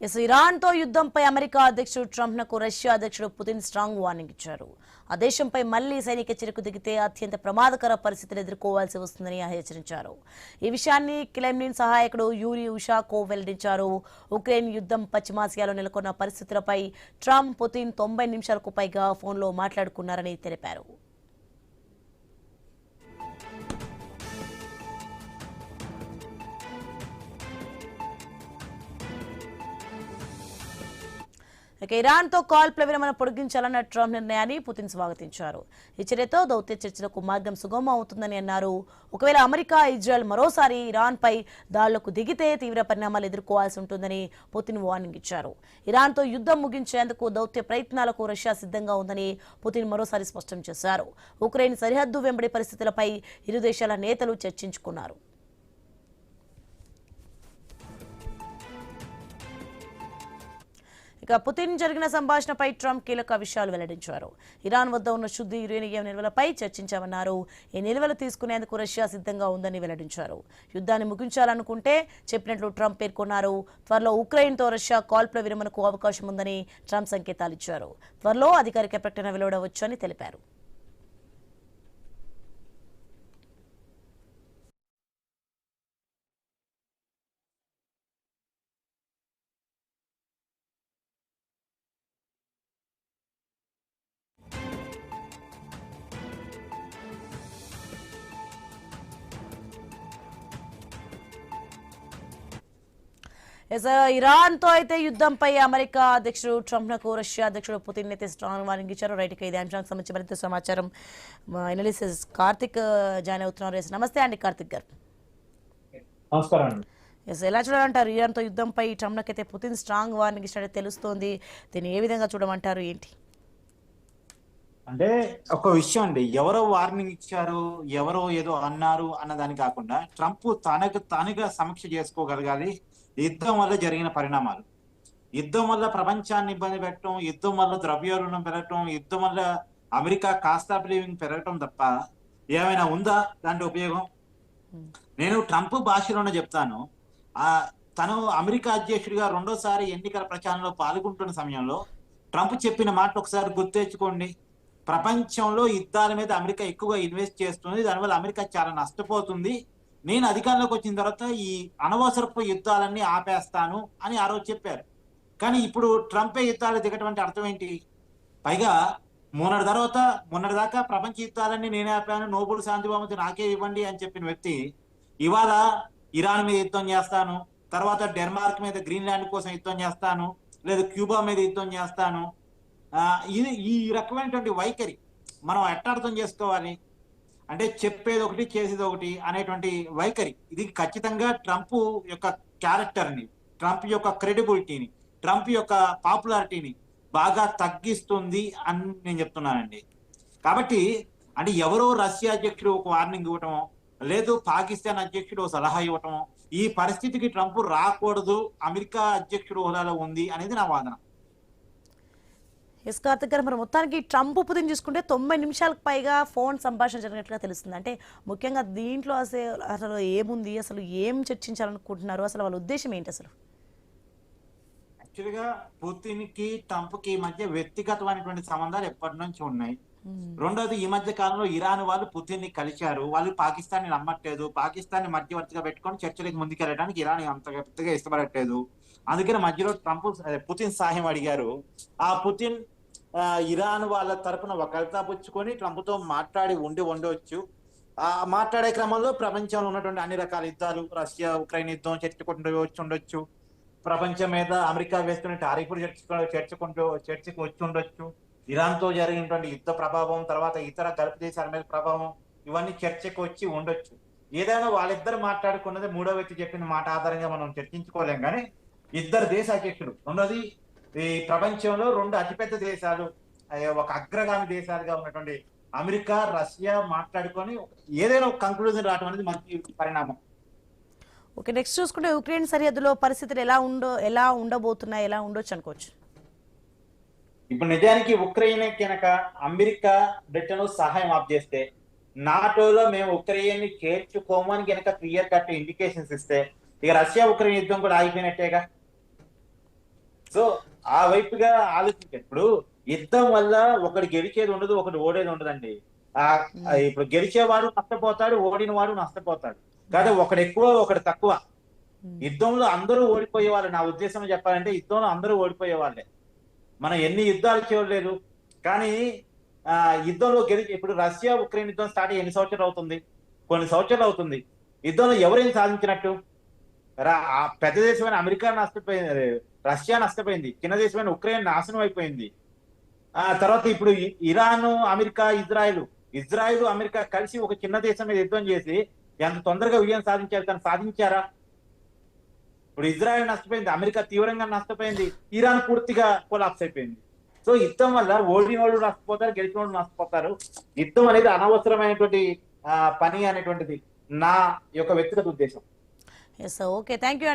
ఇరాన్తో యుద్ధంపై America అధ్యక్షుడు ట్రంప్నకు Russia అధ్యక్షుడు Putin strong warning ఇచ్చారు. ఆ దేశంపై మళ్లీ సైనిక చర్యకు దిగితే అత్యంత ప్రమాదకర పరిస్థితులు ఎదుర్కోవాల్సి వస్తుందని హెచ్చరించారు. ఈ విషయాన్ని క్రెమ్లిన్ సహాయకుడు యూరీ ఉషాకోవ్ వెల్లడించారు. ఉక్రెయిన్ యుద్ధం, పశ్చిమాసియాలో నెలకొన్న పరిస్థితులపై ట్రంప్, పుతిన్ 90 నిమిషాలకు పైగా ఫోన్లో మాట్లాడుకున్నారని తెలిపారు. ఇరాన్తో కాల్పుల విరమణ పొడిగించాలన్న ట్రంప్ నిర్ణయాన్ని పుతిన్ స్వాగతించారు. ఈ చర్యతో దౌత్య చర్చలకు మార్గం సుగమం అవుతుందని అన్నారు. ఒకవేళ అమెరికా, ఇజ్రాయెల్ మరోసారి ఇరాన్పై దాడులకు దిగితే తీవ్ర పరిణామాలు ఎదుర్కోవాల్సి ఉంటుందని పుతిన్ వార్నింగ్ ఇచ్చారు. ఇరాన్తో యుద్ధం ముగించేందుకు దౌత్య ప్రయత్నాలకు రష్యా సిద్ధంగా ఉందని పుతిన్ మరోసారి స్పష్టం చేశారు. ఉక్రెయిన్ సరిహద్దు వెంబడి పరిస్థితులపై ఇరు దేశాల నేతలు చర్చించుకున్నారు. ఇక పుతిన్ జరిగిన సంభాషణపై ట్రంప్ కీలక విషయాలు వెల్లడించారు. ఇరాన్ వద్ద ఉన్న శుద్ధ యురేనియం నిల్వలపై చర్చించామన్నారు. ఈ నిల్వలు తీసుకునేందుకు రష్యా సిద్ధంగా ఉందని వెల్లడించారు. యుద్ధాన్ని ముగించాలనుకుంటే చెప్పినట్లు ట్రంప్ పేర్కొన్నారు. త్వరలో ఉక్రెయిన్తో రష్యా కాల్పుల విరమణకు అవకాశం ఉందని ట్రంప్ సంకేతాలు ఇచ్చారు. త్వరలో అధికారిక ప్రకటన వెలువడవచ్చని తెలిపారు. ఇరాన్తో అయితే యుద్ధంపై అమెరికా అధ్యక్షుడు ట్రంప్నకు రష్యా అధ్యక్షుడు పుతిన్ అయితే స్ట్రాంగ్ వార్నింగ్ ఇచ్చారు. రైట్, ఇదే అంశానికి సంబంధించి మరింత సమాచారం ఎనాలిసిస్ కార్తిక్ జాయిన్ అవుతున్నారు. నమస్తే అండి కార్తిక్ గారు. నమస్కారం అండి. ఎలా చూడాలంటారు ఇరాన్తో యుద్ధంపై ట్రంప్నకు అయితే పుతిన్ స్ట్రాంగ్ వార్నింగ్ ఇచ్చినట్టు తెలుస్తోంది. దీన్ని ఏ విధంగా చూడమంటారు, ఏంటి? అంటే ఒక విషయం అండి, ఎవరో వార్నింగ్ ఇచ్చారు, ఎవరో ఏదో అన్నారు అన్నదాని కాకుండా ట్రంప్ తానుగా సమీక్ష చేసుకోగలగాలి. యుద్ధం వల్ల జరిగిన పరిణామాలు, యుద్ధం వల్ల ప్రపంచాన్ని ఇబ్బంది పెట్టడం, యుద్ధం వల్ల ద్రవ్యోల్బణం పెరగటం, యుద్ధం వల్ల అమెరికా కాస్ట్ ఆఫ్ లివింగ్ పెరగటం తప్ప ఏమైనా ఉందా దాంట్లో ఉపయోగం? నేను ట్రంప్ భాషలోనే చెప్తాను. తను అమెరికా అధ్యక్షుడిగా రెండోసారి ఎన్నికల ప్రచారంలో పాల్గొంటున్న సమయంలో ట్రంప్ చెప్పిన మాట ఒకసారి గుర్తెచ్చుకోండి. ప్రపంచంలో యుద్ధాల మీద అమెరికా ఎక్కువగా ఇన్వెస్ట్ చేస్తుంది, దానివల్ల అమెరికా చాలా నష్టపోతుంది. నేను అధికారంలోకి వచ్చిన తర్వాత ఈ అనవసరపు యుద్ధాలన్నీ ఆపేస్తాను అని ఆ రోజు చెప్పారు. కానీ ఇప్పుడు ట్రంపే యుద్ధాలు దిగటువంటి అర్థం ఏంటి? పైగా మొన్నటిదాకా ప్రపంచ యుద్ధాలన్నీ నేనే ఆపాను, నోబెల్ శాంతి బహుమతి నాకే ఇవ్వండి అని చెప్పిన వ్యక్తి ఇవాళ ఇరాన్ మీద యుద్ధం చేస్తాను, తర్వాత డెన్మార్క్ మీద గ్రీన్లాండ్ కోసం యుద్ధం చేస్తాను, లేదా క్యూబా మీద యుద్ధం చేస్తాను. ఈ రకమైనటువంటి వైఖరి మనం ఎట్లా అర్థం చేసుకోవాలి? అంటే చెప్పేది ఒకటి, చేసేది ఒకటి అనేటువంటి వైఖరి. ఇది ఖచ్చితంగా ట్రంప్ యొక్క క్యారెక్టర్ని, ట్రంప్ యొక్క క్రెడిబిలిటీని, ట్రంప్ యొక్క పాపులారిటీని బాగా తగ్గిస్తుంది అని నేను చెప్తున్నానండి. కాబట్టి అంటే ఎవరో రష్యా అధ్యక్షుడు ఒక వార్నింగ్ ఇవ్వటమో, లేదు పాకిస్తాన్ అధ్యక్షుడు సలహా ఇవ్వటమో, ఈ పరిస్థితికి ట్రంప్ రాకూడదు, అమెరికా అధ్యక్షుడు హోదాలో ఉంది అనేది నా వాదన. ఎస్ కార్తిక్ గారు, మరి మొత్తానికి ట్రంప్ పుతిన్ చూసుకుంటే 90 నిమిషాలకు పైగా ఫోన్ సంభాషణ జరిగినట్లుగా తెలుస్తుంది. అంటే ముఖ్యంగా దీంట్లో అసలు ఏముంది, అసలు ఏం చర్చించాలనుకుంటున్నారు, అసలు వాళ్ళ ఉద్దేశం ఏంటి అసలు? యాక్చువల్గా పుతిన్ కి ట్రంప్ కి మధ్య వ్యక్తిగతమైనటువంటి సంబంధాలు ఎప్పటి నుంచి ఉన్నాయి. రెండోది, ఈ మధ్య కాలంలో ఇరాన్ వాళ్ళు పుతిన్ ని కలిశారు. వాళ్ళు పాకిస్తాన్ ని నమ్మట్లేదు, పాకిస్తాన్ ని మధ్యవర్తిగా పెట్టుకొని చర్చలకు ముందుకెళ్ళడానికి ఇరాన్ అంత పెద్దగా ఇష్టపడట్లేదు. అందుకని మధ్యలో పుతిన్ సహాయం అడిగారు. ఆ పుతిన్ ఇరాన్ వాళ్ళ తరఫున ఒకరితా పుచ్చుకొని ట్రంప్ తో మాట్లాడి ఉండవచ్చు. ఆ మాట్లాడే క్రమంలో ప్రపంచంలో ఉన్నటువంటి అన్ని రకాల యుద్ధాలు, రష్యా ఉక్రెయిన్ యుద్ధం చర్చకు ఉండొచ్చు, ప్రపంచం మీద అమెరికా వేస్తున్న టారిఫ్లు చర్చకు వచ్చి ఉండొచ్చు, ఇరాన్ తో జరిగినటువంటి యుద్ధ ప్రభావం, తర్వాత ఇతర గల్ఫ్ దేశాల మీద ప్రభావం, ఇవన్నీ చర్చకు వచ్చి ఉండొచ్చు. ఏదైనా వాళ్ళిద్దరు మాట్లాడుకున్నది మూడో వ్యక్తి చెప్పిన మాట ఆధారంగా మనం చర్చించుకోలేం. కానీ ఇద్దరు దేశ అధ్యక్షుడు, రెండోది ఈ ప్రపంచంలో రెండు అతిపెద్ద దేశాలు, ఒక అగ్రగామి దేశాలుగా ఉన్నటువంటి అమెరికా, రష్యా మాట్లాడుకొని ఏదైనా ఒక కంక్లూజన్ రావడం అనేది మంచి పరిణామం. ఓకే, నెక్స్ట్ చూసుకుంటే ఉక్రెయిన్ సరిహద్దులో పరిస్థితులు ఎలా ఉండబోతున్నాయి, ఎలా ఉండొచ్చు అనుకోవచ్చు? ఇప్పుడు నిజానికి ఉక్రెయిన్ కనుక అమెరికా, బ్రిటన్ సహాయం ఆఫ్ చేస్తే, నాటోలో మేము ఉక్రెయిన్ ని చేర్చుకోమని కనుక క్లియర్ కట్ ఇండికేషన్స్ ఇస్తే, ఇక రష్యా ఉక్రెయిన్ యుద్ధం కూడా ఆగిపోయినట్టేగా. సో ఆ వైపుగా ఆలోచించారు. ఇప్పుడు యుద్ధం వల్ల ఒకటి గెలిచేది ఉండదు, ఒకటి ఓడేది ఉండదండి. ఇప్పుడు గెలిచేవాడు నష్టపోతాడు, ఓడిన వాడు నష్టపోతాడు. కాదు ఒకడు ఎక్కువ ఒకటి తక్కువ. యుద్ధంలో అందరూ ఓడిపోయేవాళ్ళు. నా ఉద్దేశం చెప్పాలంటే యుద్ధంలో అందరూ ఓడిపోయేవాళ్ళే. మనం ఎన్ని యుద్ధాలు చేయలేదు కానీ యుద్ధంలో ఇప్పుడు రష్యా ఉక్రెయిన్ యుద్ధం స్టార్ట్ అయ్యి ఎన్ని సంవత్సరాలు అవుతుంది? కొన్ని సంవత్సరాలు అవుతుంది. యుద్ధంలో ఎవరేం సాధించినట్టు? ఆ పెద్ద దేశమైన అమెరికా నష్టపోయింది, రష్యా నష్టపోయింది, చిన్న దేశమైన ఉక్రెయిన్ నాశనం అయిపోయింది. తర్వాత ఇప్పుడు ఇరాన్, అమెరికా, ఇజ్రాయిల్ అమెరికా కలిసి ఒక చిన్న దేశం మీద యుద్ధం చేసి ఎంత తొందరగా విజయం సాధించారు, కానీ సాధించారా? ఇప్పుడు ఇజ్రాయెల్ నష్టపోయింది, అమెరికా తీవ్రంగా నష్టపోయింది, ఇరాన్ పూర్తిగా కొలాప్స్ అయిపోయింది. సో యుద్ధం వల్ల ఓడిన వాళ్ళు నష్టపోతారు, గెలిచిన వాళ్ళు నష్టపోతారు. యుద్ధం అనేది అనవసరమైనటువంటి పని అనేటువంటిది నా యొక్క వ్యక్తిగత ఉద్దేశం. Okay, thank you.